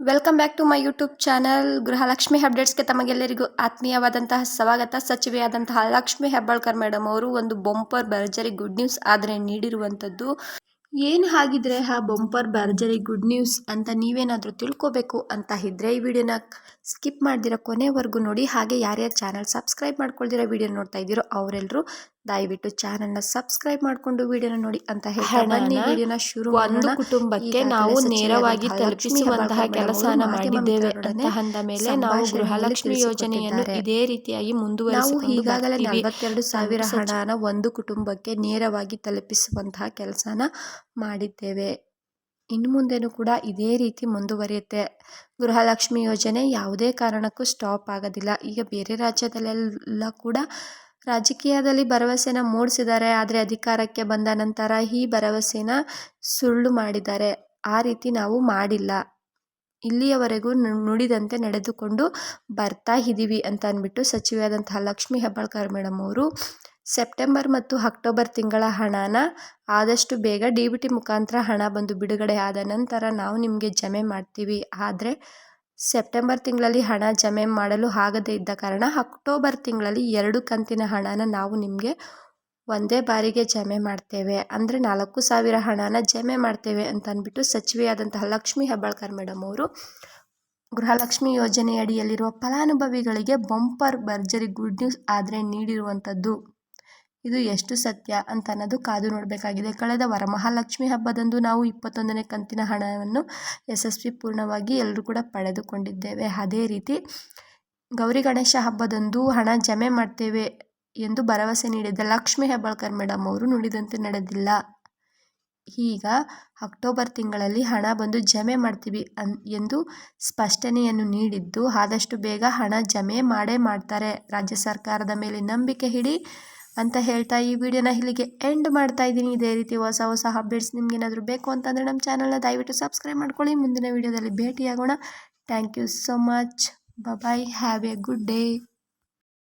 Welcome back to my YouTube channel. Gruhalakshmi ಅಪ್ಡೇಟ್ಸ್ಗೆ ತಮಗೆಲ್ಲರಿಗೂ ಆತ್ಮೀಯವಾದಂತಹ ಸ್ವಾಗತ. ಸಚಿವೆಯಾದಂತಹ ಲಕ್ಷ್ಮಿ ಹೆಬ್ಬಾಳ್ಕರ್ ಮೇಡಮ್ ಅವರು ಒಂದು ಬಂಪರ್ ಭರ್ಜರಿ ಗುಡ್ ನ್ಯೂಸ್ ಆದರೆ ನೀಡಿರುವಂಥದ್ದು. ಏನು ಹಾಗಿದ್ರೆ ಆ ಬಂಪರ್ ಭರ್ಜರಿ ಗುಡ್ ನ್ಯೂಸ್ ಅಂತ ನೀವೇನಾದರೂ ತಿಳ್ಕೋಬೇಕು ಅಂತ ಇದ್ದರೆ ಈ ವಿಡಿಯೋನ ಸ್ಕಿಪ್ ಮಾಡ್ದಿರೋ ಕೊನೆವರೆಗೂ ನೋಡಿ. ಹಾಗೆ ಯಾರ್ಯಾರು ಚಾನಲ್ ಸಬ್ಸ್ಕ್ರೈಬ್ ಮಾಡ್ಕೊಳ್ದಿರೋ ವಿಡಿಯೋ ನೋಡ್ತಾ ಇದ್ದೀರೋ ಅವರೆಲ್ಲರೂ ದಯವಿಟ್ಟು ಚಾನಲ್ನ ಸಬ್ಸ್ಕ್ರೈಬ್ ಮಾಡಿಕೊಂಡು ವಿಡಿಯೋನ ನೋಡಿ ಅಂತ ಹೇಳ್ತಾ ವಿಡಿಯೋನ ಶುರು ಒಂದು ಕುಟುಂಬಕ್ಕೆ ನಾವು ನೇರವಾಗಿ ತಲುಪಿಸುವಂತಹ ಕೆಲಸನ ಮಾಡಿದ್ದೇವೆ ಅಂತ ಅಂದ ಮೇಲೆ ನಾವು ಗೃಹಲಕ್ಷ್ಮಿ ಯೋಜನೆಯನ್ನು ಇದೇ ರೀತಿಯಾಗಿ ಮುಂದುವರಿಸಿಕೊಂಡು ಈಗಾಗಲೇ 42,000 ಹಣನ ಒಂದು ಕುಟುಂಬಕ್ಕೆ ನೇರವಾಗಿ ತಲುಪಿಸುವಂತಹ ಕೆಲಸನ ಮಾಡಿದ್ದೇವೆ. ಇನ್ನು ಮುಂದೆನೂ ಕೂಡ ಇದೇ ರೀತಿ ಮುಂದುವರಿಯುತ್ತೆ. ಗೃಹಲಕ್ಷ್ಮಿ ಯೋಜನೆ ಯಾವುದೇ ಕಾರಣಕ್ಕೂ ಸ್ಟಾಪ್ ಆಗೋದಿಲ್ಲ. ಈಗ ಬೇರೆ ರಾಜ್ಯದಲ್ಲೆಲ್ಲ ಕೂಡ ರಾಜಕೀಯದಲ್ಲಿ ಭರವಸೆನ ಮೂಡಿಸಿದ್ದಾರೆ, ಆದರೆ ಅಧಿಕಾರಕ್ಕೆ ಬಂದ ನಂತರ ಈ ಭರವಸೆನ ಸುಳ್ಳು ಮಾಡಿದ್ದಾರೆ. ಆ ರೀತಿ ನಾವು ಮಾಡಿಲ್ಲ, ಇಲ್ಲಿಯವರೆಗೂ ನುಡಿದಂತೆ ನಡೆದುಕೊಂಡು ಬರ್ತಾ ಇದ್ದೀವಿ ಅಂತ ಅಂದ್ಬಿಟ್ಟು ಸಚಿವೆಯಾದಂತಹ ಲಕ್ಷ್ಮಿ ಹೆಬ್ಬಾಳ್ಕರ್ ಮೇಡಮ್ ಅವರು ಸೆಪ್ಟೆಂಬರ್ ಮತ್ತು ಅಕ್ಟೋಬರ್ ತಿಂಗಳ ಹಣನ ಆದಷ್ಟು ಬೇಗ DBT ಮುಖಾಂತರ ಹಣ ಬಂದು ಬಿಡುಗಡೆ ಆದ ನಂತರ ನಾವು ನಿಮಗೆ ಜಮೆ ಮಾಡ್ತೀವಿ. ಆದರೆ ಸೆಪ್ಟೆಂಬರ್ ತಿಂಗಳಲ್ಲಿ ಹಣ ಜಮೆ ಮಾಡಲು ಆಗದೇ ಇದ್ದ ಕಾರಣ ಅಕ್ಟೋಬರ್ ತಿಂಗಳಲ್ಲಿ 2 ಕಂತಿನ ಹಣನ ನಾವು ನಿಮಗೆ ಒಂದೇ ಬಾರಿಗೆ ಜಮೆ ಮಾಡ್ತೇವೆ, ಅಂದರೆ 4,000 ಹಣನ ಜಮೆ ಮಾಡ್ತೇವೆ ಅಂತ ಅಂದ್ಬಿಟ್ಟು ಸಚಿವೆಯಾದಂತಹ ಲಕ್ಷ್ಮಿ ಹೆಬ್ಬಾಳ್ಕರ್ ಮೇಡಮ್ ಅವರು ಗೃಹಲಕ್ಷ್ಮಿ ಯೋಜನೆಯಡಿಯಲ್ಲಿರುವ ಫಲಾನುಭವಿಗಳಿಗೆ ಬಂಪರ್ ಭರ್ಜರಿ ಗುಡ್ ನ್ಯೂಸ್ ಆದರೆ ನೀಡಿರುವಂಥದ್ದು. ಇದು ಎಷ್ಟು ಸತ್ಯ ಅಂತ ಅನ್ನೋದು ಕಾದು ನೋಡಬೇಕಾಗಿದೆ. ಕಳೆದ ವರಮಹಾಲಕ್ಷ್ಮಿ ಹಬ್ಬದಂದು ನಾವು 21ನೇ ಕಂತಿನ ಹಣವನ್ನು ಯಶಸ್ವಿಪೂರ್ಣವಾಗಿ ಎಲ್ಲರೂ ಕೂಡ ಪಡೆದುಕೊಂಡಿದ್ದೇವೆ. ಅದೇ ರೀತಿ ಗೌರಿ ಗಣೇಶ ಹಬ್ಬದಂದು ಹಣ ಜಮೆ ಮಾಡ್ತೇವೆ ಎಂದು ಭರವಸೆ ನೀಡಿದ್ದ ಲಕ್ಷ್ಮಿ ಹೆಬ್ಬಾಳ್ಕರ್ ಮೇಡಮ್ ಅವರು ನುಡಿದಂತೆ ನಡೆದಿಲ್ಲ. ಈಗ ಅಕ್ಟೋಬರ್ ತಿಂಗಳಲ್ಲಿ ಹಣ ಬಂದು ಜಮೆ ಮಾಡ್ತೀವಿ ಎಂದು ಸ್ಪಷ್ಟನೆಯನ್ನು ನೀಡಿದ್ದು, ಆದಷ್ಟು ಬೇಗ ಹಣ ಜಮೆ ಮಾಡೇ ಮಾಡ್ತಾರೆ. ರಾಜ್ಯ ಸರ್ಕಾರದ ಮೇಲೆ ನಂಬಿಕೆ ಇಡಿ ಅಂತ ಹೇಳ್ತಾ ಈ ವಿಡಿಯೋನ ಇಲ್ಲಿಗೆ ಎಂಡ್ ಮಾಡ್ತಾ ಇದ್ದೀನಿ. ಇದೇ ರೀತಿ ಹೊಸ ಹೊಸ ಅಪ್ಡೇಟ್ಸ್ ನಿಮ್ಗೇನಾದರೂ ಬೇಕು ಅಂತಂದರೆ ನಮ್ಮ ಚಾನಲ್ನ ದಯವಿಟ್ಟು ಸಬ್ಸ್ಕ್ರೈಬ್ ಮಾಡ್ಕೊಳ್ಳಿ. ಮುಂದಿನ ವಿಡಿಯೋದಲ್ಲಿ ಭೇಟಿಯಾಗೋಣ. Thank you so much. Bye. Have a good day.